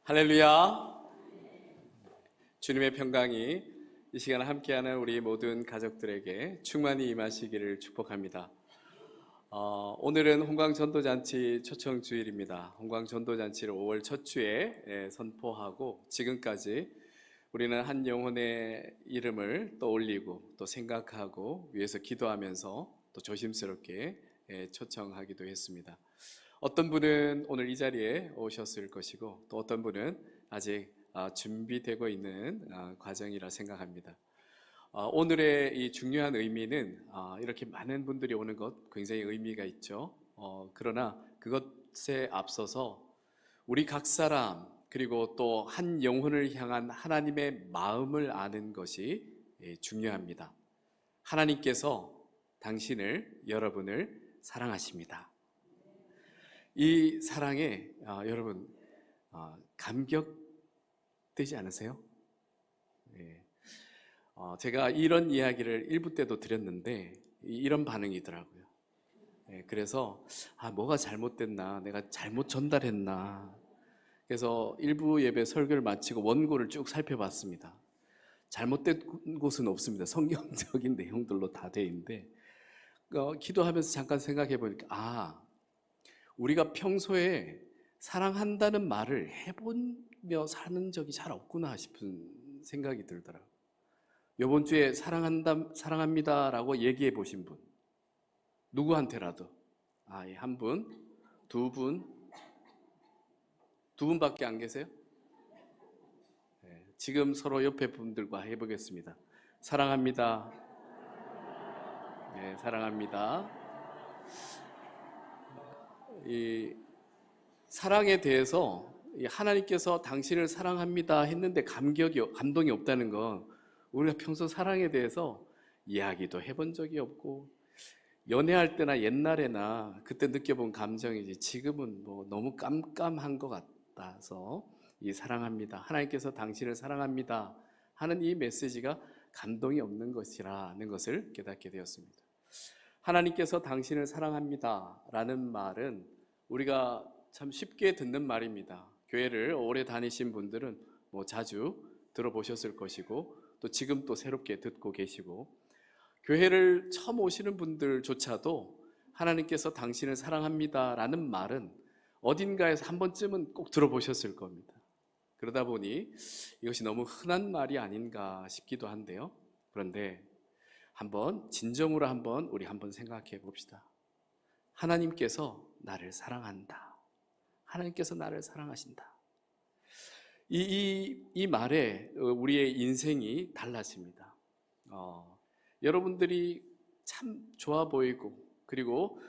할렐루야. 주님의 평강이 이 시간 함께하는 우리 모든 가족들에게 충만히 임하시기를 축복합니다. 오늘은 홍광전도잔치 초청주일입니다. 홍광전도잔치를 5월 첫 주에 선포하고 지금까지 우리는 한 영혼의 이름을 떠올리고 또 생각하고 위해서 기도하면서 또 조심스럽게 초청하기도 했습니다. 어떤 분은 오늘 이 자리에 오셨을 것이고 또 어떤 분은 아직 준비되고 있는 과정이라 생각합니다. 오늘의 이 중요한 의미는 이렇게 많은 분들이 오는 것 굉장히 의미가 있죠. 그러나 그것에 앞서서 우리 각 사람 그리고 또 한 영혼을 향한 하나님의 마음을 아는 것이 중요합니다. 하나님께서 당신을, 여러분을 사랑하십니다. 이 사랑에 여러분 감격되지 않으세요? 네. 제가 이런 이야기를 1부 때도 드렸는데 이런 반응이더라고요. 네, 그래서 뭐가 잘못됐나, 내가 잘못 전달했나. 그래서 1부 예배 설교를 마치고 원고를 쭉 살펴봤습니다. 잘못된 곳은 없습니다. 성경적인 내용들로 다 돼 있는데 기도하면서 잠깐 생각해 보니까 우리가 평소에 사랑한다는 말을 해보며 사는 적이 잘 없구나 싶은 생각이 들더라고요. 이번 주에 사랑합니다라고 얘기해 보신 분, 누구한테라도 한 분, 두 분밖에 안 계세요? 네, 지금 서로 옆에 분들과 해보겠습니다. 사랑합니다. 네, 사랑합니다. 이 사랑에 대해서 하나님께서 당신을 사랑합니다 했는데 감동이 없다는 건 우리가 평소 사랑에 대해서 이야기도 해본 적이 없고 연애할 때나 옛날에나 그때 느껴본 감정이지 지금은 너무 깜깜한 것 같아서 이 사랑합니다, 하나님께서 당신을 사랑합니다 하는 이 메시지가 감동이 없는 것이라는 것을 깨닫게 되었습니다. 하나님께서 당신을 사랑합니다 라는 말은 우리가 참 쉽게 듣는 말입니다. 교회를 오래 다니신 분들은 자주 들어보셨을 것이고 또 지금 또 새롭게 듣고 계시고 교회를 처음 오시는 분들조차도 하나님께서 당신을 사랑합니다 라는 말은 어딘가에서 한 번쯤은 꼭 들어보셨을 겁니다. 그러다 보니 이것이 너무 흔한 말이 아닌가 싶기도 한데요. 그런데 진정으로 우리 한번 생각해 봅시다. 하나님께서 나를 사랑한다. 하나님께서 나를 사랑하신다. 이 말에 우리의 인생이 달라집니다. 여러분들이 참 좋아 보이고 그리고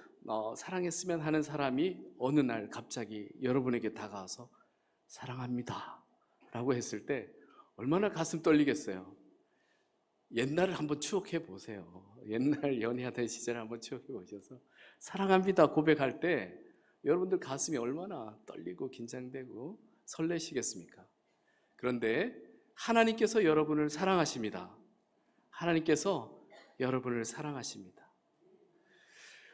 사랑했으면 하는 사람이 어느 날 갑자기 여러분에게 다가와서 사랑합니다 라고 했을 때 얼마나 가슴 떨리겠어요. 옛날을 한번 추억해 보세요. 옛날 연애하던 시절을 한번 추억해 보셔서 사랑합니다 고백할 때 여러분들 가슴이 얼마나 떨리고 긴장되고 설레시겠습니까? 그런데 하나님께서 여러분을 사랑하십니다. 하나님께서 여러분을 사랑하십니다.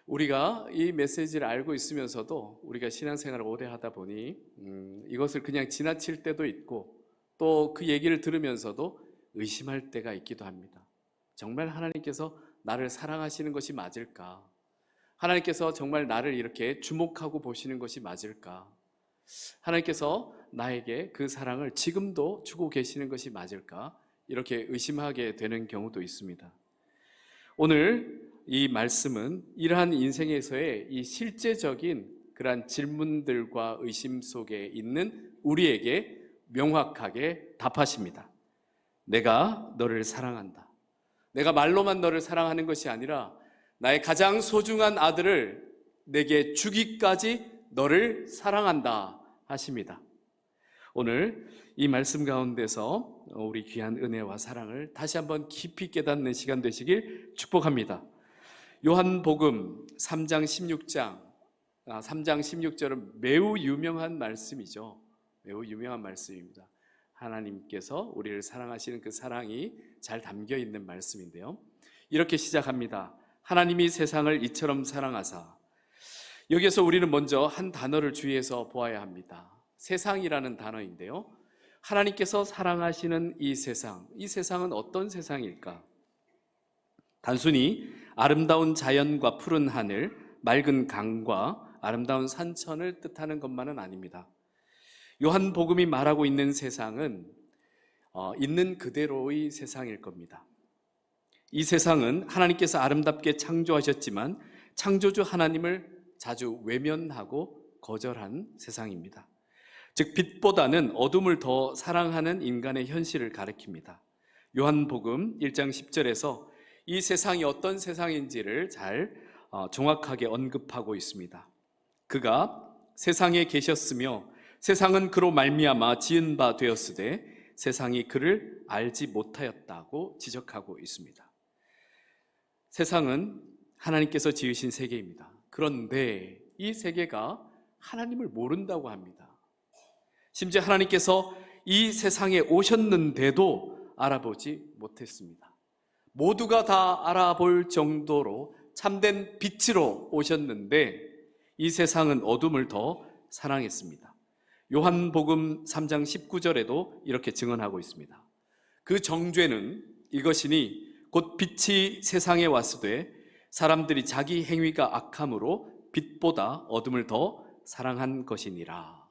우리가 이 메시지를 알고 있으면서도 우리가 신앙생활을 오래 하다 보니 이것을 그냥 지나칠 때도 있고 또 그 얘기를 들으면서도 의심할 때가 있기도 합니다. 정말 하나님께서 나를 사랑하시는 것이 맞을까? 하나님께서 정말 나를 이렇게 주목하고 보시는 것이 맞을까? 하나님께서 나에게 그 사랑을 지금도 주고 계시는 것이 맞을까? 이렇게 의심하게 되는 경우도 있습니다. 오늘 이 말씀은 이러한 인생에서의 이 실제적인 그러한 질문들과 의심 속에 있는 우리에게 명확하게 답하십니다. 내가 너를 사랑한다. 내가 말로만 너를 사랑하는 것이 아니라 나의 가장 소중한 아들을 내게 주기까지 너를 사랑한다 하십니다. 오늘 이 말씀 가운데서 우리 귀한 은혜와 사랑을 다시 한번 깊이 깨닫는 시간 되시길 축복합니다. 요한복음 3장 16절은 매우 유명한 말씀이죠. 매우 유명한 말씀입니다. 하나님께서 우리를 사랑하시는 그 사랑이 잘 담겨 있는 말씀인데요. 이렇게 시작합니다. 하나님이 세상을 이처럼 사랑하사. 여기에서 우리는 먼저 한 단어를 주의해서 보아야 합니다. 세상이라는 단어인데요. 하나님께서 사랑하시는 이 세상은 어떤 세상일까? 단순히 아름다운 자연과 푸른 하늘, 맑은 강과 아름다운 산천을 뜻하는 것만은 아닙니다. 요한복음이 말하고 있는 세상은 있는 그대로의 세상일 겁니다. 이 세상은 하나님께서 아름답게 창조하셨지만 창조주 하나님을 자주 외면하고 거절한 세상입니다. 즉 빛보다는 어둠을 더 사랑하는 인간의 현실을 가리킵니다. 요한복음 1장 10절에서 이 세상이 어떤 세상인지를 잘 정확하게 언급하고 있습니다. 그가 세상에 계셨으며 세상은 그로 말미암아 지은 바 되었으되 세상이 그를 알지 못하였다고 지적하고 있습니다. 세상은 하나님께서 지으신 세계입니다. 그런데 이 세계가 하나님을 모른다고 합니다. 심지어 하나님께서 이 세상에 오셨는데도 알아보지 못했습니다. 모두가 다 알아볼 정도로 참된 빛으로 오셨는데 이 세상은 어둠을 더 사랑했습니다. 요한복음 3장 19절에도 이렇게 증언하고 있습니다. 그 정죄는 이것이니 곧 빛이 세상에 왔으되 사람들이 자기 행위가 악함으로 빛보다 어둠을 더 사랑한 것이니라.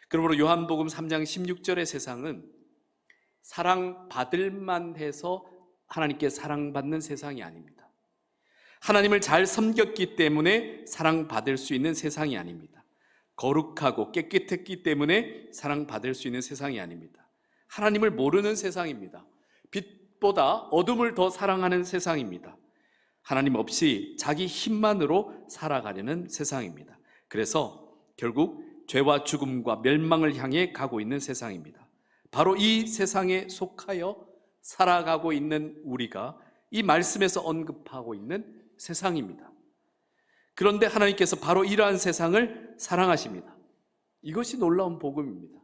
그러므로 요한복음 3장 16절의 세상은 사랑받을 만해서 하나님께 사랑받는 세상이 아닙니다. 하나님을 잘 섬겼기 때문에 사랑받을 수 있는 세상이 아닙니다. 거룩하고 깨끗했기 때문에 사랑받을 수 있는 세상이 아닙니다. 하나님을 모르는 세상입니다. 빛보다 어둠을 더 사랑하는 세상입니다. 하나님 없이 자기 힘만으로 살아가려는 세상입니다. 그래서 결국 죄와 죽음과 멸망을 향해 가고 있는 세상입니다. 바로 이 세상에 속하여 살아가고 있는 우리가 이 말씀에서 언급하고 있는 세상입니다. 그런데 하나님께서 바로 이러한 세상을 사랑하십니다. 이것이 놀라운 복음입니다.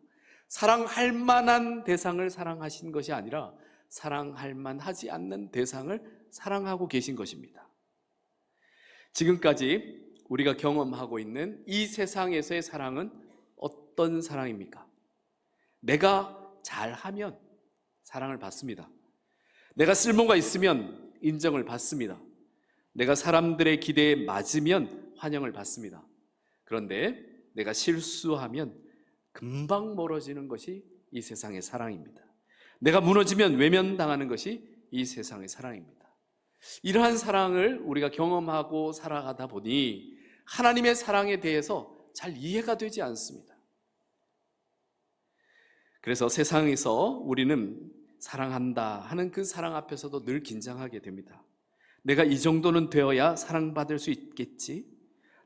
사랑할 만한 대상을 사랑하신 것이 아니라 사랑할 만하지 않는 대상을 사랑하고 계신 것입니다. 지금까지 우리가 경험하고 있는 이 세상에서의 사랑은 어떤 사랑입니까? 내가 잘하면 사랑을 받습니다. 내가 쓸모가 있으면 인정을 받습니다. 내가 사람들의 기대에 맞으면 환영을 받습니다. 그런데 내가 실수하면 금방 멀어지는 것이 이 세상의 사랑입니다. 내가 무너지면 외면당하는 것이 이 세상의 사랑입니다. 이러한 사랑을 우리가 경험하고 살아가다 보니 하나님의 사랑에 대해서 잘 이해가 되지 않습니다. 그래서 세상에서 우리는 사랑한다 하는 그 사랑 앞에서도 늘 긴장하게 됩니다. 내가 이 정도는 되어야 사랑받을 수 있겠지?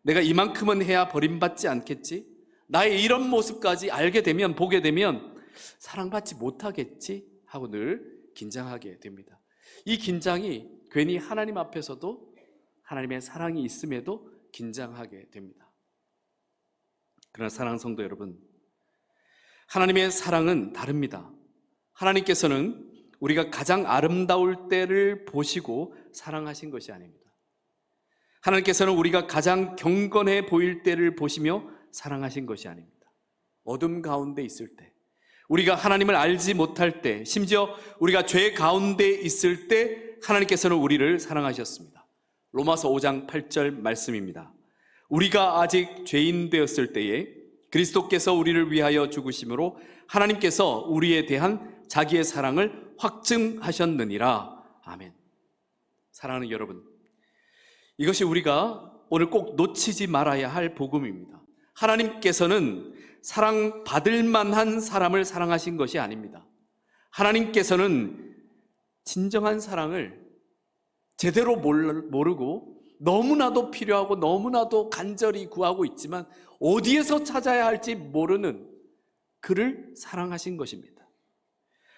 내가 이만큼은 해야 버림받지 않겠지? 나의 이런 모습까지 알게 되면, 보게 되면 사랑받지 못하겠지? 하고 늘 긴장하게 됩니다. 이 긴장이 괜히 하나님 앞에서도 하나님의 사랑이 있음에도 긴장하게 됩니다. 그러나 사랑하는 성도 여러분, 하나님의 사랑은 다릅니다. 하나님께서는 우리가 가장 아름다울 때를 보시고 사랑하신 것이 아닙니다. 하나님께서는 우리가 가장 경건해 보일 때를 보시며 사랑하신 것이 아닙니다. 어둠 가운데 있을 때, 우리가 하나님을 알지 못할 때, 심지어 우리가 죄 가운데 있을 때 하나님께서는 우리를 사랑하셨습니다. 로마서 5장 8절 말씀입니다. 우리가 아직 죄인 되었을 때에 그리스도께서 우리를 위하여 죽으심으로 하나님께서 우리에 대한 자기의 사랑을 확증하셨느니라. 아멘. 사랑하는 여러분, 이것이 우리가 오늘 꼭 놓치지 말아야 할 복음입니다. 하나님께서는 사랑받을 만한 사람을 사랑하신 것이 아닙니다. 하나님께서는 진정한 사랑을 제대로 모르고 너무나도 필요하고 너무나도 간절히 구하고 있지만 어디에서 찾아야 할지 모르는 그를 사랑하신 것입니다.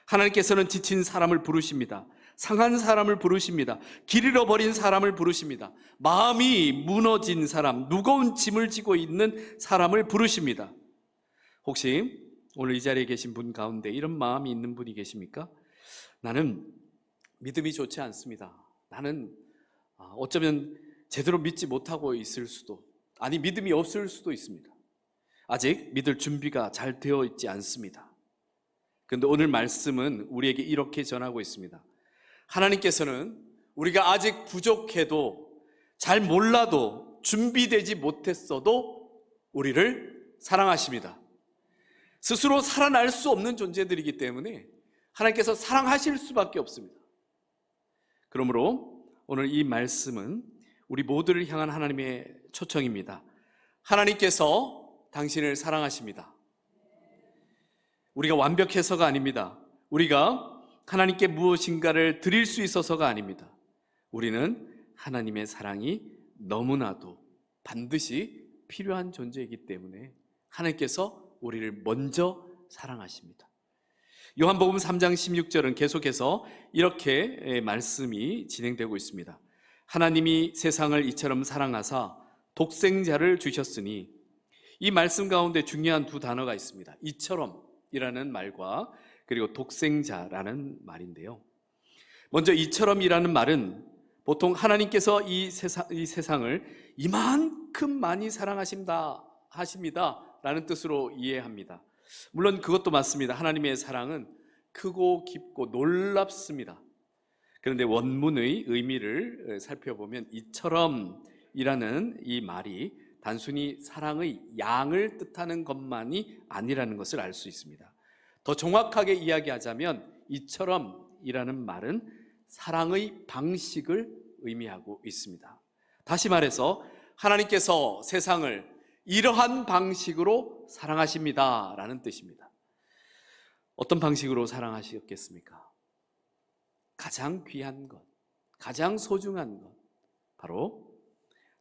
하나님께서는 지친 사람을 부르십니다. 상한 사람을 부르십니다. 길 잃어버린 사람을 부르십니다. 마음이 무너진 사람, 무거운 짐을 지고 있는 사람을 부르십니다. 혹시 오늘 이 자리에 계신 분 가운데 이런 마음이 있는 분이 계십니까? 나는 믿음이 좋지 않습니다. 나는 어쩌면 제대로 믿지 못하고 있을 수도, 아니 믿음이 없을 수도 있습니다. 아직 믿을 준비가 잘 되어 있지 않습니다. 그런데 오늘 말씀은 우리에게 이렇게 전하고 있습니다. 하나님께서는 우리가 아직 부족해도, 잘 몰라도, 준비되지 못했어도 우리를 사랑하십니다. 스스로 살아날 수 없는 존재들이기 때문에 하나님께서 사랑하실 수밖에 없습니다. 그러므로 오늘 이 말씀은 우리 모두를 향한 하나님의 초청입니다. 하나님께서 당신을 사랑하십니다. 우리가 완벽해서가 아닙니다. 우리가 하나님께 무엇인가를 드릴 수 있어서가 아닙니다. 우리는 하나님의 사랑이 너무나도 반드시 필요한 존재이기 때문에 하나님께서 우리를 먼저 사랑하십니다. 요한복음 3장 16절은 계속해서 이렇게 말씀이 진행되고 있습니다. 하나님이 세상을 이처럼 사랑하사 독생자를 주셨으니, 이 말씀 가운데 중요한 두 단어가 있습니다. 이처럼이라는 말과 그리고 독생자라는 말인데요. 먼저 이처럼이라는 말은 보통 하나님께서 이 세상을 이만큼 많이 사랑하십니다 라는 뜻으로 이해합니다. 물론 그것도 맞습니다. 하나님의 사랑은 크고 깊고 놀랍습니다. 그런데 원문의 의미를 살펴보면 이처럼이라는 이 말이 단순히 사랑의 양을 뜻하는 것만이 아니라는 것을 알 수 있습니다. 더 정확하게 이야기하자면 이처럼이라는 말은 사랑의 방식을 의미하고 있습니다. 다시 말해서 하나님께서 세상을 이러한 방식으로 사랑하십니다 라는 뜻입니다. 어떤 방식으로 사랑하셨겠습니까? 가장 귀한 것, 가장 소중한 것, 바로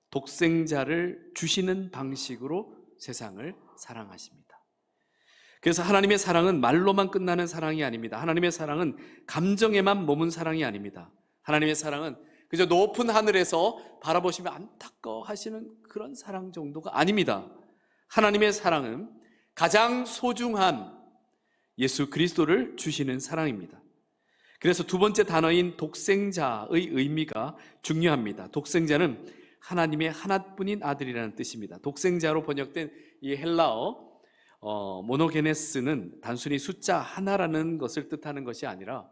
독생자를 주시는 방식으로 세상을 사랑하십니다. 그래서 하나님의 사랑은 말로만 끝나는 사랑이 아닙니다. 하나님의 사랑은 감정에만 머문 사랑이 아닙니다. 하나님의 사랑은 그저 높은 하늘에서 바라보시며 안타까워하시는 그런 사랑 정도가 아닙니다. 하나님의 사랑은 가장 소중한 예수 그리스도를 주시는 사랑입니다. 그래서 두 번째 단어인 독생자의 의미가 중요합니다. 독생자는 하나님의 하나뿐인 아들이라는 뜻입니다. 독생자로 번역된 이 헬라어 모노게네스는 단순히 숫자 하나라는 것을 뜻하는 것이 아니라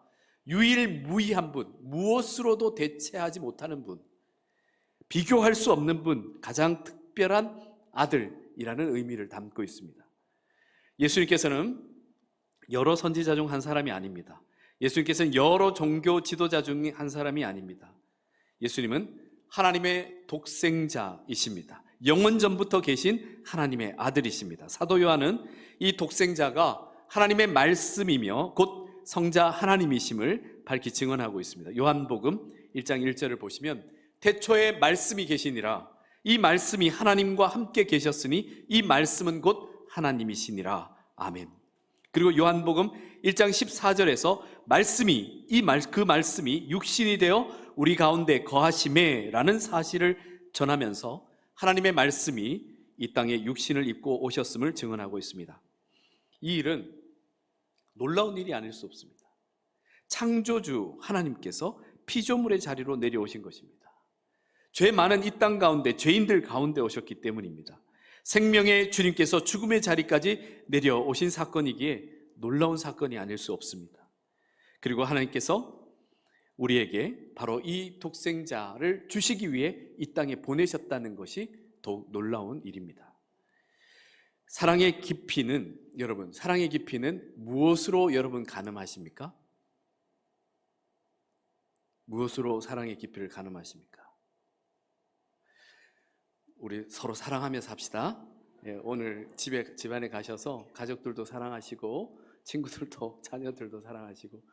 유일무이한 분, 무엇으로도 대체하지 못하는 분, 비교할 수 없는 분, 가장 특별한 아들이라는 의미를 담고 있습니다. 예수님께서는 여러 선지자 중 한 사람이 아닙니다. 예수님께서는 여러 종교 지도자 중 한 사람이 아닙니다. 예수님은 하나님의 독생자이십니다. 영원 전부터 계신 하나님의 아들이십니다. 사도 요한은 이 독생자가 하나님의 말씀이며 곧 성자 하나님이심을 밝히 증언하고 있습니다. 요한복음 1장 1절을 보시면 태초에 말씀이 계시니라, 이 말씀이 하나님과 함께 계셨으니 이 말씀은 곧 하나님이시니라. 아멘. 그리고 요한복음 1장 14절에서 그 말씀이 육신이 되어 우리 가운데 거하심에 라는 사실을 전하면서 하나님의 말씀이 이 땅에 육신을 입고 오셨음을 증언하고 있습니다. 이 일은 놀라운 일이 아닐 수 없습니다. 창조주 하나님께서 피조물의 자리로 내려오신 것입니다. 죄 많은 이 땅 가운데 죄인들 가운데 오셨기 때문입니다. 생명의 주님께서 죽음의 자리까지 내려오신 사건이기에 놀라운 사건이 아닐 수 없습니다. 그리고 하나님께서 우리에게 바로 이 독생자를 주시기 위해 이 땅에 보내셨다는 것이 더욱 놀라운 일입니다. 사랑의 깊이는 무엇으로 여러분 가늠하십니까? 무엇으로 사랑의 깊이를 가늠하십니까? 우리 서로 사랑하며 삽시다. 오늘 집안에 가셔서 가족들도 사랑하시고 친구들도 자녀들도 사랑하시고,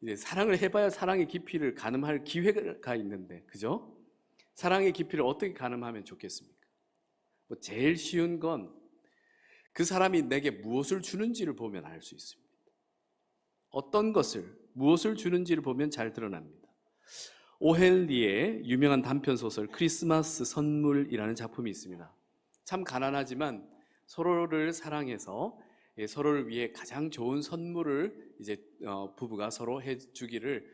이제 사랑을 해봐야 사랑의 깊이를 가늠할 기회가 있는데, 그죠? 사랑의 깊이를 어떻게 가늠하면 좋겠습니까? 제일 쉬운 건 그 사람이 내게 무엇을 주는지를 보면 알 수 있습니다. 어떤 것을, 무엇을 주는지를 보면 잘 드러납니다. 오헬리의 유명한 단편소설 크리스마스 선물이라는 작품이 있습니다. 참 가난하지만 서로를 사랑해서 서로를 위해 가장 좋은 선물을 이제 부부가 서로 해주기를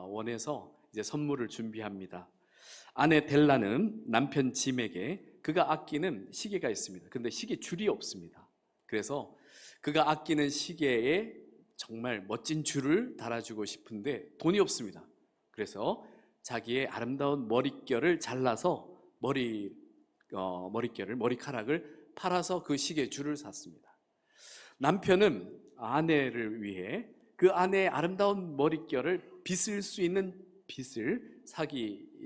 원해서 이제 선물을 준비합니다. 아내 델라는 남편 짐에게 그가 아끼는 시계가 있습니다. 근데 시계 줄이 없습니다. 그래서 그가 아끼는 시계에 정말 멋진 줄을 달아주고 싶은데 돈이 없습니다. 그래서 자기의 아름다운 머릿결을 잘라서 머리카락을 팔아서 그 시계 줄을 샀습니다. 남편은 아내를 위해 그 아내의 아름다운 머릿결을 빗을 수 있는 빗을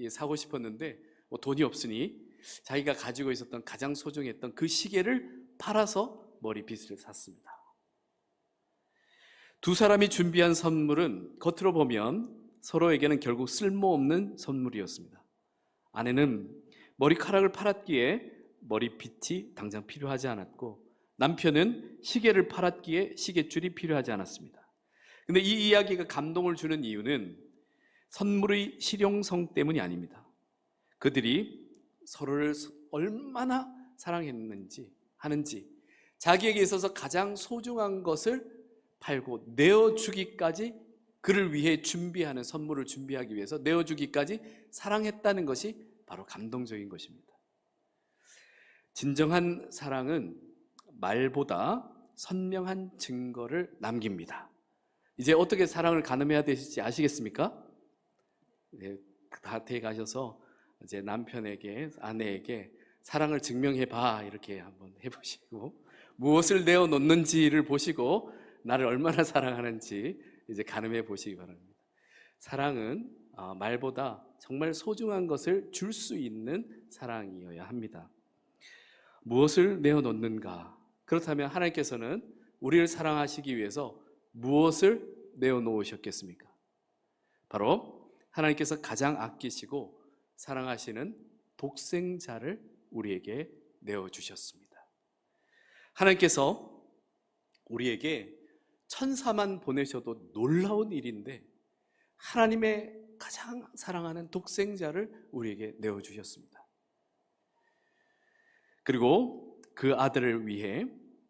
사고 싶었는데 돈이 없으니 자기가 가지고 있었던 가장 소중했던 그 시계를 팔아서 머리빗을 샀습니다. 두 사람이 준비한 선물은 겉으로 보면 서로에게는 결국 쓸모없는 선물이었습니다. 아내는 머리카락을 팔았기에 머리빗이 당장 필요하지 않았고, 남편은 시계를 팔았기에 시계줄이 필요하지 않았습니다. 근데 이 이야기가 감동을 주는 이유는 선물의 실용성 때문이 아닙니다. 그들이 서로를 얼마나 하는지, 자기에게 있어서 가장 소중한 것을 팔고 내어주기까지, 그를 위해 준비하는 선물을 준비하기 위해서 내어주기까지 사랑했다는 것이 바로 감동적인 것입니다. 진정한 사랑은 말보다 선명한 증거를 남깁니다. 이제 어떻게 사랑을 가늠해야 되실지 아시겠습니까? 네, 밭에 가셔서 이제 남편에게, 아내에게 사랑을 증명해봐, 이렇게 한번 해보시고, 무엇을 내어놓는지를 보시고 나를 얼마나 사랑하는지 이제 가늠해 보시기 바랍니다. 사랑은 말보다 정말 소중한 것을 줄 수 있는 사랑이어야 합니다. 무엇을 내어놓는가? 그렇다면 하나님께서는 우리를 사랑하시기 위해서 무엇을 내어놓으셨겠습니까? 바로 하나님께서 가장 아끼시고 사랑하시는 독생자를 우리에게 내어주셨습니다. 하나님께서 우리에게 천사만 보내셔도 놀라운 일인데 하나님의 가장 사랑하는 독생자를 우리에게 내어주셨습니다. 그리고 그 아들을 위해,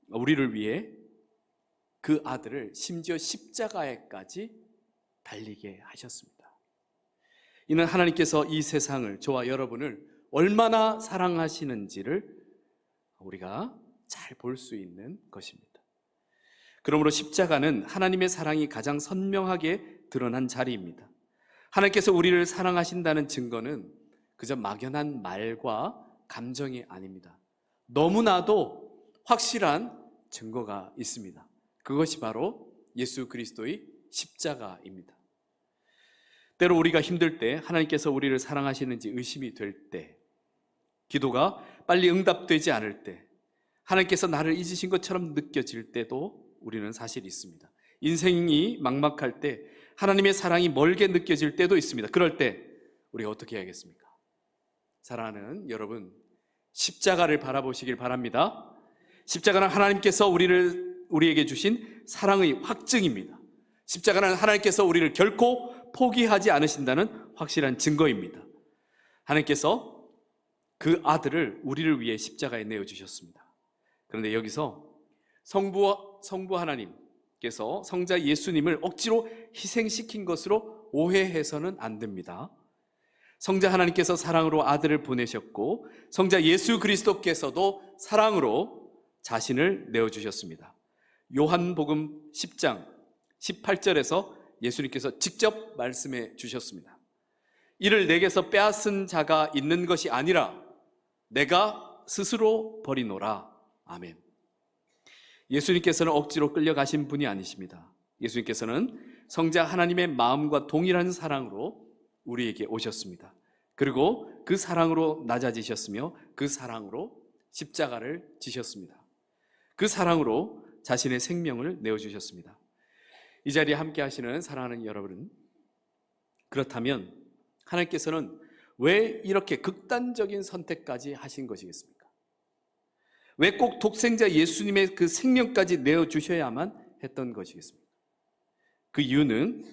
우리를 위해 그 아들을 심지어 십자가에까지 달리게 하셨습니다. 이는 하나님께서 이 세상을, 저와 여러분을 얼마나 사랑하시는지를 우리가 잘 볼 수 있는 것입니다. 그러므로 십자가는 하나님의 사랑이 가장 선명하게 드러난 자리입니다. 하나님께서 우리를 사랑하신다는 증거는 그저 막연한 말과 감정이 아닙니다. 너무나도 확실한 증거가 있습니다. 그것이 바로 예수 그리스도의 십자가입니다. 때로 우리가 힘들 때, 하나님께서 우리를 사랑하시는지 의심이 될 때, 기도가 빨리 응답되지 않을 때, 하나님께서 나를 잊으신 것처럼 느껴질 때도 우리는 사실 있습니다. 인생이 막막할 때, 하나님의 사랑이 멀게 느껴질 때도 있습니다. 그럴 때 우리가 어떻게 해야겠습니까? 사랑하는 여러분, 십자가를 바라보시길 바랍니다. 십자가는 하나님께서 우리에게 주신 사랑의 확증입니다. 십자가는 하나님께서 우리를 결코 포기하지 않으신다는 확실한 증거입니다. 하나님께서 그 아들을 우리를 위해 십자가에 내어주셨습니다. 그런데 여기서 성부 하나님께서 성자 예수님을 억지로 희생시킨 것으로 오해해서는 안 됩니다. 성자 하나님께서 사랑으로 아들을 보내셨고, 성자 예수 그리스도께서도 사랑으로 자신을 내어주셨습니다. 요한복음 10장 18절에서 예수님께서 직접 말씀해 주셨습니다. 이를 내게서 빼앗은 자가 있는 것이 아니라 내가 스스로 버리노라. 아멘. 예수님께서는 억지로 끌려가신 분이 아니십니다. 예수님께서는 성자 하나님의 마음과 동일한 사랑으로 우리에게 오셨습니다. 그리고 그 사랑으로 낮아지셨으며 그 사랑으로 십자가를 지셨습니다. 그 사랑으로 자신의 생명을 내어주셨습니다. 이 자리에 함께 하시는 사랑하는 여러분, 그렇다면 하나님께서는 왜 이렇게 극단적인 선택까지 하신 것이겠습니까? 왜 꼭 독생자 예수님의 그 생명까지 내어주셔야만 했던 것이겠습니까? 그 이유는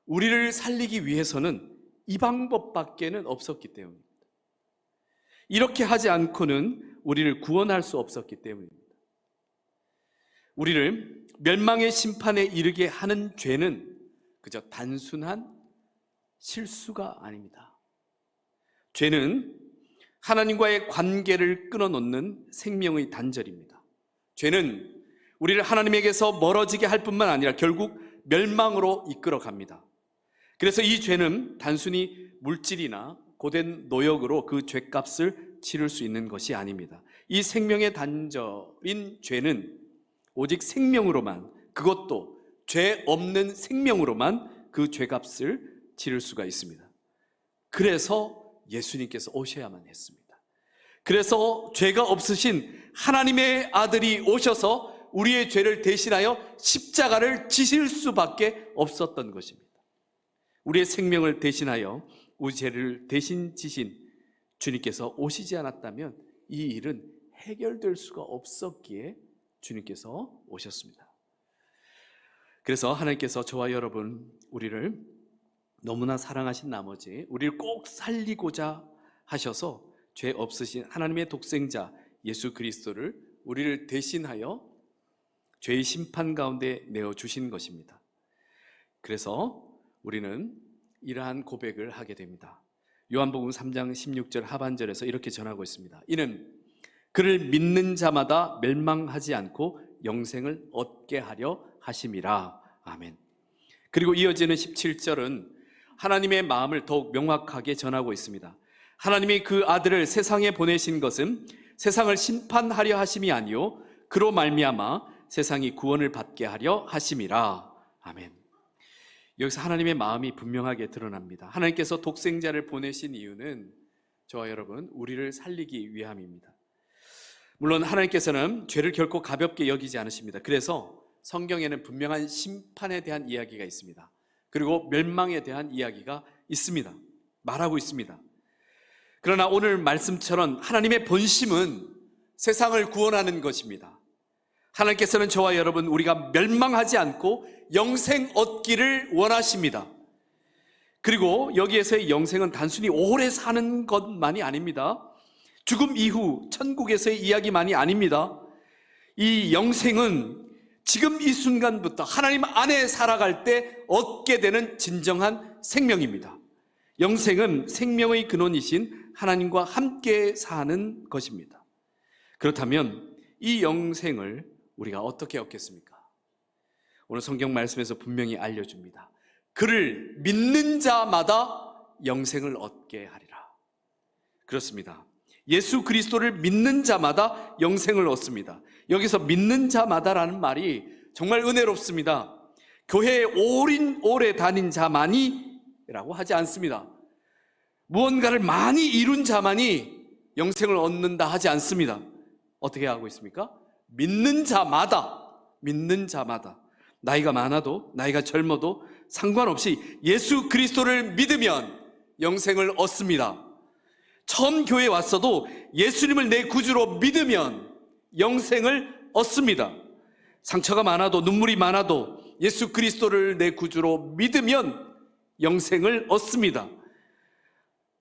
우리를 살리기 위해서는 이 방법밖에는 없었기 때문입니다. 이렇게 하지 않고는 우리를 구원할 수 없었기 때문입니다. 우리를 멸망의 심판에 이르게 하는 죄는 그저 단순한 실수가 아닙니다. 죄는 하나님과의 관계를 끊어놓는 생명의 단절입니다. 죄는 우리를 하나님에게서 멀어지게 할 뿐만 아니라 결국 멸망으로 이끌어 갑니다. 그래서 이 죄는 단순히 물질이나 고된 노역으로 그 죄값을 치를 수 있는 것이 아닙니다. 이 생명의 단절인 죄는 오직 생명으로만, 그것도 죄 없는 생명으로만 그 죄값을 치를 수가 있습니다. 그래서 예수님께서 오셔야만 했습니다. 그래서 죄가 없으신 하나님의 아들이 오셔서 우리의 죄를 대신하여 십자가를 지실 수밖에 없었던 것입니다. 우리의 생명을 대신하여 우리 죄를 대신 지신 주님께서 오시지 않았다면 이 일은 해결될 수가 없었기에 주님께서 오셨습니다. 그래서 하나님께서 저와 여러분, 우리를 너무나 사랑하신 나머지 우리를 꼭 살리고자 하셔서 죄 없으신 하나님의 독생자 예수 그리스도를 우리를 대신하여 죄의 심판 가운데 내어주신 것입니다. 그래서 우리는 이러한 고백을 하게 됩니다. 요한복음 3장 16절 하반절에서 이렇게 전하고 있습니다. 이는 그를 믿는 자마다 멸망하지 않고 영생을 얻게 하려 하심이라. 아멘. 그리고 이어지는 17절은 하나님의 마음을 더욱 명확하게 전하고 있습니다. 하나님이 그 아들을 세상에 보내신 것은 세상을 심판하려 하심이 아니요 그로 말미암아 세상이 구원을 받게 하려 하심이라. 아멘. 여기서 하나님의 마음이 분명하게 드러납니다. 하나님께서 독생자를 보내신 이유는 저와 여러분, 우리를 살리기 위함입니다. 물론 하나님께서는 죄를 결코 가볍게 여기지 않으십니다. 그래서 성경에는 분명한 심판에 대한 이야기가 있습니다. 그리고 멸망에 대한 이야기가 있습니다. 말하고 있습니다. 그러나 오늘 말씀처럼 하나님의 본심은 세상을 구원하는 것입니다. 하나님께서는 저와 여러분, 우리가 멸망하지 않고 영생 얻기를 원하십니다. 그리고 여기에서의 영생은 단순히 오래 사는 것만이 아닙니다. 죽음 이후 천국에서의 이야기만이 아닙니다. 이 영생은 지금 이 순간부터 하나님 안에 살아갈 때 얻게 되는 진정한 생명입니다. 영생은 생명의 근원이신 하나님과 함께 사는 것입니다. 그렇다면 이 영생을 우리가 어떻게 얻겠습니까? 오늘 성경 말씀에서 분명히 알려줍니다. 그를 믿는 자마다 영생을 얻게 하리라. 그렇습니다. 예수 그리스도를 믿는 자마다 영생을 얻습니다. 여기서 믿는 자마다라는 말이 정말 은혜롭습니다. 교회에 오래 다닌 자만이 라고 하지 않습니다. 무언가를 많이 이룬 자만이 영생을 얻는다 하지 않습니다. 어떻게 하고 있습니까? 믿는 자마다, 믿는 자마다, 나이가 많아도 나이가 젊어도 상관없이 예수 그리스도를 믿으면 영생을 얻습니다. 처음 교회에 왔어도 예수님을 내 구주로 믿으면 영생을 얻습니다. 상처가 많아도 눈물이 많아도 예수 그리스도를 내 구주로 믿으면 영생을 얻습니다.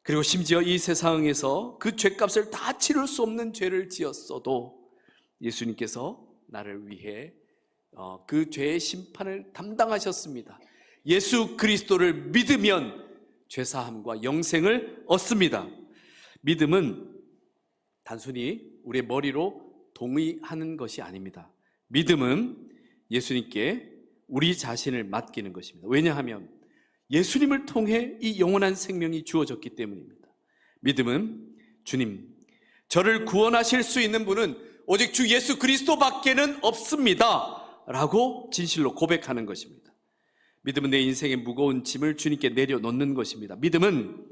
그리고 심지어 이 세상에서 그 죄값을 다 치를 수 없는 죄를 지었어도 예수님께서 나를 위해 그 죄의 심판을 담당하셨습니다. 예수 그리스도를 믿으면 죄사함과 영생을 얻습니다. 믿음은 단순히 우리의 머리로 동의하는 것이 아닙니다. 믿음은 예수님께 우리 자신을 맡기는 것입니다. 왜냐하면 예수님을 통해 이 영원한 생명이 주어졌기 때문입니다. 믿음은 주님, 저를 구원하실 수 있는 분은 오직 주 예수 그리스도밖에는 없습니다 라고 진실로 고백하는 것입니다. 믿음은 내 인생의 무거운 짐을 주님께 내려놓는 것입니다. 믿음은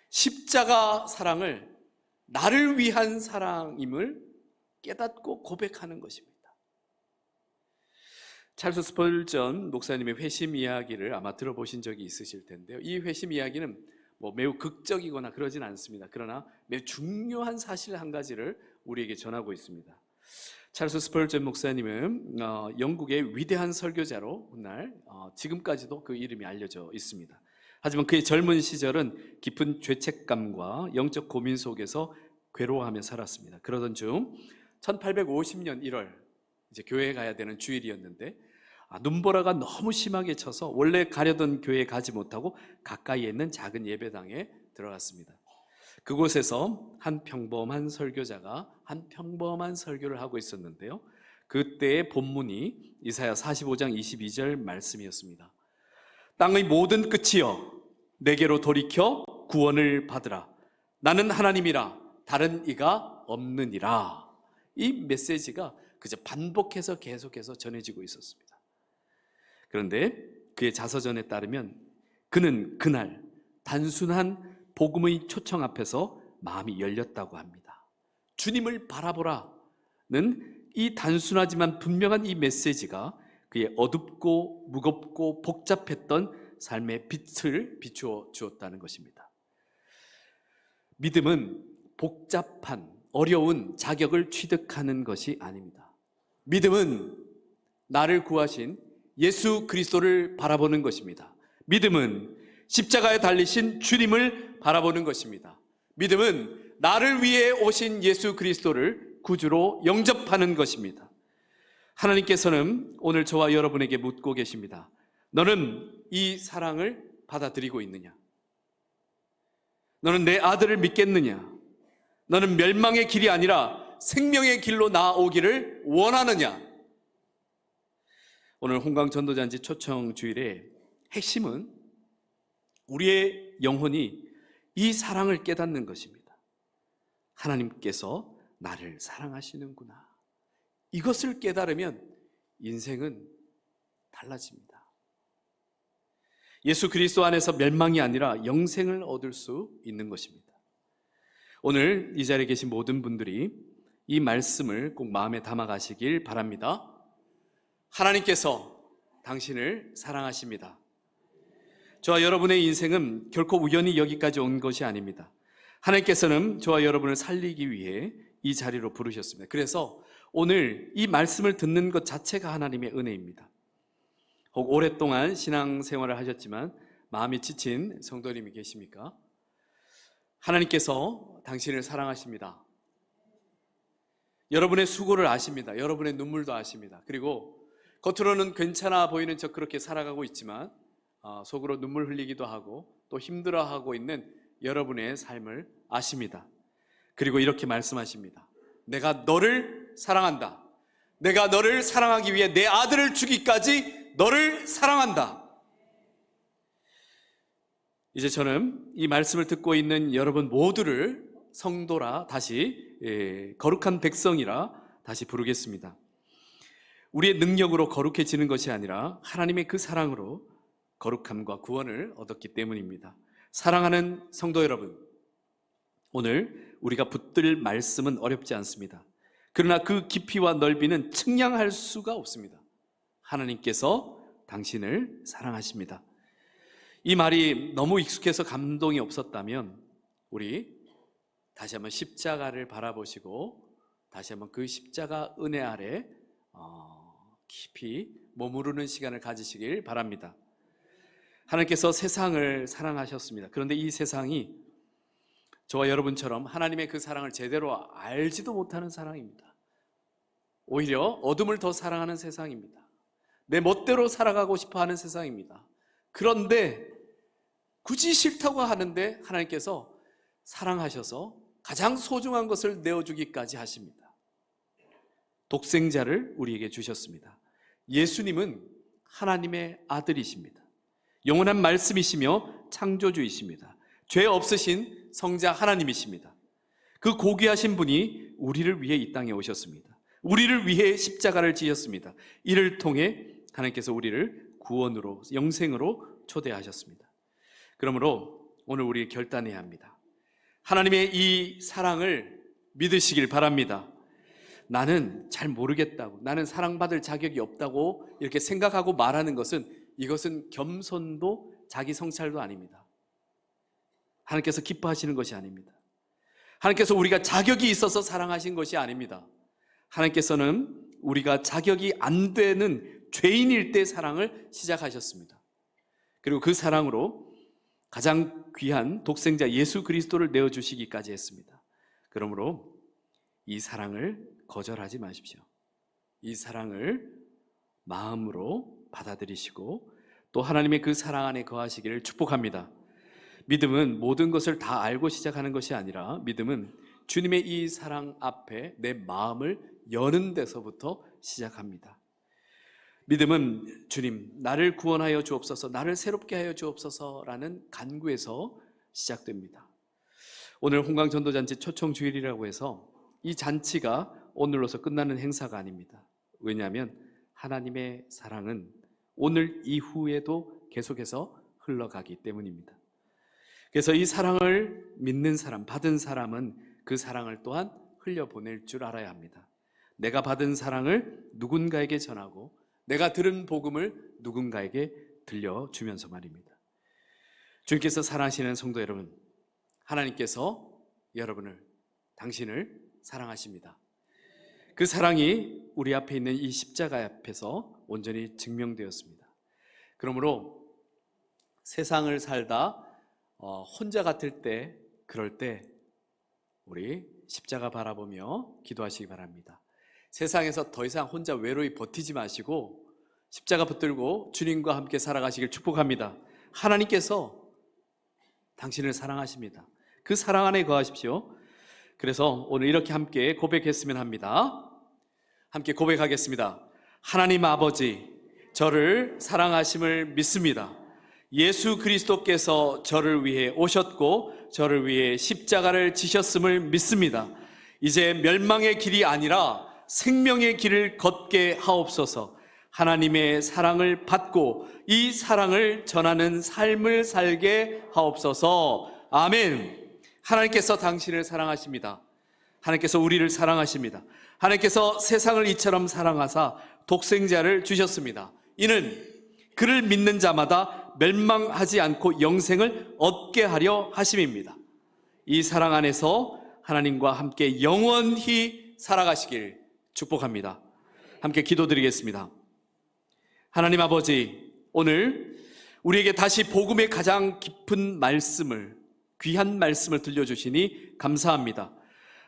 십자가 사랑을 나를 위한 사랑임을 깨닫고 고백하는 것입니다. 찰스 스펄전 목사님의 회심 이야기를 아마 들어보신 적이 있으실 텐데요. 이 회심 이야기는 매우 극적이거나 그러진 않습니다. 그러나 매우 중요한 사실 한 가지를 우리에게 전하고 있습니다. 찰스 스펄전 목사님은 영국의 위대한 설교자로 훗날 지금까지도 그 이름이 알려져 있습니다. 하지만 그의 젊은 시절은 깊은 죄책감과 영적 고민 속에서 괴로워하며 살았습니다. 그러던 중 1850년 1월 이제 교회에 가야 되는 주일이었는데 눈보라가 너무 심하게 쳐서 원래 가려던 교회에 가지 못하고 가까이에 있는 작은 예배당에 들어갔습니다. 그곳에서 한 평범한 설교자가 한 평범한 설교를 하고 있었는데요. 그때의 본문이 이사야 45장 22절 말씀이었습니다. 땅의 모든 끝이여 내게로 돌이켜 구원을 받으라. 나는 하나님이라 다른 이가 없느니라. 이 메시지가 그저 반복해서 계속해서 전해지고 있었습니다. 그런데 그의 자서전에 따르면 그는 그날 단순한 복음의 초청 앞에서 마음이 열렸다고 합니다. 주님을 바라보라는 이 단순하지만 분명한 이 메시지가 그의 어둡고 무겁고 복잡했던 삶의 빛을 비추어 주었다는 것입니다. 믿음은 복잡한 어려운 자격을 취득하는 것이 아닙니다. 믿음은 나를 구하신 예수 그리스도를 바라보는 것입니다. 믿음은 십자가에 달리신 주님을 바라보는 것입니다. 믿음은 나를 위해 오신 예수 그리스도를 구주로 영접하는 것입니다. 하나님께서는 오늘 저와 여러분에게 묻고 계십니다. 너는 이 사랑을 받아들이고 있느냐? 너는 내 아들을 믿겠느냐? 너는 멸망의 길이 아니라 생명의 길로 나아오기를 원하느냐? 오늘 홍강전도잔치 초청 주일의 핵심은 우리의 영혼이 이 사랑을 깨닫는 것입니다. 하나님께서 나를 사랑하시는구나. 이것을 깨달으면 인생은 달라집니다. 예수 그리스도 안에서 멸망이 아니라 영생을 얻을 수 있는 것입니다. 오늘 이 자리에 계신 모든 분들이 이 말씀을 꼭 마음에 담아 가시길 바랍니다. 하나님께서 당신을 사랑하십니다. 저와 여러분의 인생은 결코 우연히 여기까지 온 것이 아닙니다. 하나님께서는 저와 여러분을 살리기 위해 이 자리로 부르셨습니다. 그래서 오늘 이 말씀을 듣는 것 자체가 하나님의 은혜입니다. 혹 오랫동안 신앙생활을 하셨지만 마음이 지친 성도님이 계십니까? 하나님께서 당신을 사랑하십니다. 여러분의 수고를 아십니다. 여러분의 눈물도 아십니다. 그리고 겉으로는 괜찮아 보이는 척 그렇게 살아가고 있지만 속으로 눈물 흘리기도 하고 또 힘들어하고 있는 여러분의 삶을 아십니다. 그리고 이렇게 말씀하십니다. 내가 너를 사랑한다. 내가 너를 사랑하기 위해 내 아들을 주기까지 너를 사랑한다. 이제 저는 이 말씀을 듣고 있는 여러분 모두를 성도라 다시 거룩한 백성이라 다시 부르겠습니다. 우리의 능력으로 거룩해지는 것이 아니라 하나님의 그 사랑으로 거룩함과 구원을 얻었기 때문입니다. 사랑하는 성도 여러분, 오늘 우리가 붙들 말씀은 어렵지 않습니다. 그러나 그 깊이와 넓이는 측량할 수가 없습니다. 하나님께서 당신을 사랑하십니다. 이 말이 너무 익숙해서 감동이 없었다면 우리 다시 한번 십자가를 바라보시고 다시 한번 그 십자가 은혜 아래 깊이 머무르는 시간을 가지시길 바랍니다. 하나님께서 세상을 사랑하셨습니다. 그런데 이 세상이 저와 여러분처럼 하나님의 그 사랑을 제대로 알지도 못하는 사랑입니다. 오히려 어둠을 더 사랑하는 세상입니다. 내 멋대로 살아가고 싶어하는 세상입니다. 그런데 굳이 싫다고 하는데 하나님께서 사랑하셔서 가장 소중한 것을 내어주기까지 하십니다. 독생자를 우리에게 주셨습니다. 예수님은 하나님의 아들이십니다. 영원한 말씀이시며 창조주이십니다. 죄 없으신 성자 하나님이십니다. 그 고귀하신 분이 우리를 위해 이 땅에 오셨습니다. 우리를 위해 십자가를 지셨습니다. 이를 통해 하나님께서 우리를 구원으로 영생으로 초대하셨습니다. 그러므로 오늘 우리 결단해야 합니다. 하나님의 이 사랑을 믿으시길 바랍니다. 나는 잘 모르겠다고, 나는 사랑받을 자격이 없다고 이렇게 생각하고 말하는 것은 이것은 겸손도 자기 성찰도 아닙니다. 하나님께서 기뻐하시는 것이 아닙니다. 하나님께서 우리가 자격이 있어서 사랑하신 것이 아닙니다. 하나님께서는 우리가 자격이 안 되는 죄인일 때 사랑을 시작하셨습니다. 그리고 그 사랑으로 가장 귀한 독생자 예수 그리스도를 내어주시기까지 했습니다. 그러므로 이 사랑을 거절하지 마십시오. 이 사랑을 마음으로 받아들이시고 또 하나님의 그 사랑 안에 거하시기를 축복합니다. 믿음은 모든 것을 다 알고 시작하는 것이 아니라 믿음은 주님의 이 사랑 앞에 내 마음을 여는 데서부터 시작합니다. 믿음은 주님, 나를 구원하여 주옵소서, 나를 새롭게 하여 주옵소서라는 간구에서 시작됩니다. 오늘 홍강전도잔치 초청주일이라고 해서 이 잔치가 오늘로서 끝나는 행사가 아닙니다. 왜냐하면 하나님의 사랑은 오늘 이후에도 계속해서 흘러가기 때문입니다. 그래서 이 사랑을 믿는 사람, 받은 사람은 그 사랑을 또한 흘려보낼 줄 알아야 합니다. 내가 받은 사랑을 누군가에게 전하고 내가 들은 복음을 누군가에게 들려주면서 말입니다. 주님께서 사랑하시는 성도 여러분, 하나님께서 여러분을, 당신을 사랑하십니다. 그 사랑이 우리 앞에 있는 이 십자가 앞에서 온전히 증명되었습니다. 그러므로 세상을 살다 혼자 같을 때, 그럴 때 우리 십자가 바라보며 기도하시기 바랍니다. 세상에서 더 이상 혼자 외로이 버티지 마시고 십자가 붙들고 주님과 함께 살아가시길 축복합니다. 하나님께서 당신을 사랑하십니다. 그 사랑 안에 거하십시오. 그래서 오늘 이렇게 함께 고백했으면 합니다. 함께 고백하겠습니다. 하나님 아버지, 저를 사랑하심을 믿습니다. 예수 그리스도께서 저를 위해 오셨고 저를 위해 십자가를 지셨음을 믿습니다. 이제 멸망의 길이 아니라 생명의 길을 걷게 하옵소서. 하나님의 사랑을 받고 이 사랑을 전하는 삶을 살게 하옵소서. 아멘. 하나님께서 당신을 사랑하십니다. 하나님께서 우리를 사랑하십니다. 하나님께서 세상을 이처럼 사랑하사 독생자를 주셨습니다. 이는 그를 믿는 자마다 멸망하지 않고 영생을 얻게 하려 하심입니다. 이 사랑 안에서 하나님과 함께 영원히 살아가시길 축복합니다. 함께 기도드리겠습니다. 하나님 아버지, 오늘 우리에게 다시 복음의 가장 깊은 말씀을, 귀한 말씀을 들려주시니 감사합니다.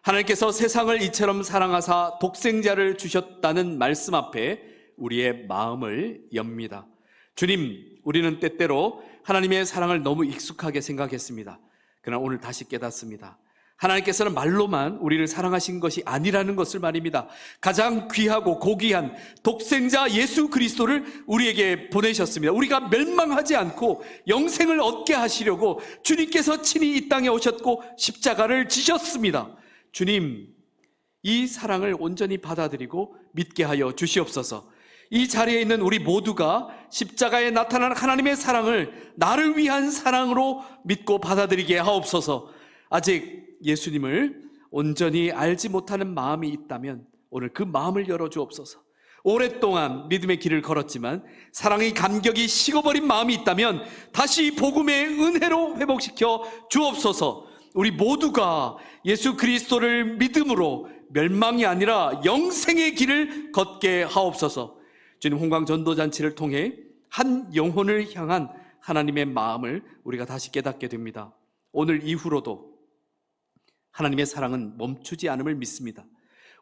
하나님께서 세상을 이처럼 사랑하사 독생자를 주셨다는 말씀 앞에 우리의 마음을 엽니다. 주님, 우리는 때때로 하나님의 사랑을 너무 익숙하게 생각했습니다. 그러나 오늘 다시 깨닫습니다. 하나님께서는 말로만 우리를 사랑하신 것이 아니라는 것을 말입니다. 가장 귀하고 고귀한 독생자 예수 그리스도를 우리에게 보내셨습니다. 우리가 멸망하지 않고 영생을 얻게 하시려고 주님께서 친히 이 땅에 오셨고 십자가를 지셨습니다. 주님, 이 사랑을 온전히 받아들이고 믿게 하여 주시옵소서. 이 자리에 있는 우리 모두가 십자가에 나타난 하나님의 사랑을 나를 위한 사랑으로 믿고 받아들이게 하옵소서. 아직 예수님을 온전히 알지 못하는 마음이 있다면 오늘 그 마음을 열어주옵소서. 오랫동안 믿음의 길을 걸었지만 사랑의 감격이 식어버린 마음이 있다면 다시 복음의 은혜로 회복시켜 주옵소서. 우리 모두가 예수 그리스도를 믿음으로 멸망이 아니라 영생의 길을 걷게 하옵소서. 주님, 홍강전도잔치를 통해 한 영혼을 향한 하나님의 마음을 우리가 다시 깨닫게 됩니다. 오늘 이후로도 하나님의 사랑은 멈추지 않음을 믿습니다.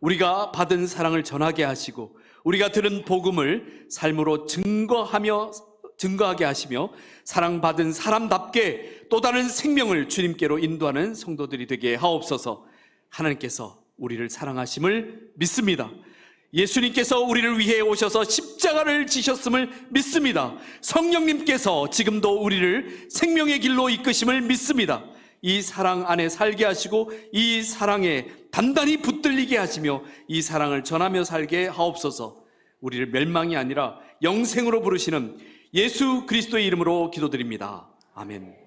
우리가 받은 사랑을 전하게 하시고 우리가 들은 복음을 삶으로 증거하게 하시며 사랑받은 사람답게 또 다른 생명을 주님께로 인도하는 성도들이 되게 하옵소서. 하나님께서 우리를 사랑하심을 믿습니다. 예수님께서 우리를 위해 오셔서 십자가를 지셨음을 믿습니다. 성령님께서 지금도 우리를 생명의 길로 이끄심을 믿습니다. 이 사랑 안에 살게 하시고 이 사랑에 단단히 붙들리게 하시며 이 사랑을 전하며 살게 하옵소서. 우리를 멸망이 아니라 영생으로 부르시는 예수 그리스도의 이름으로 기도드립니다. 아멘.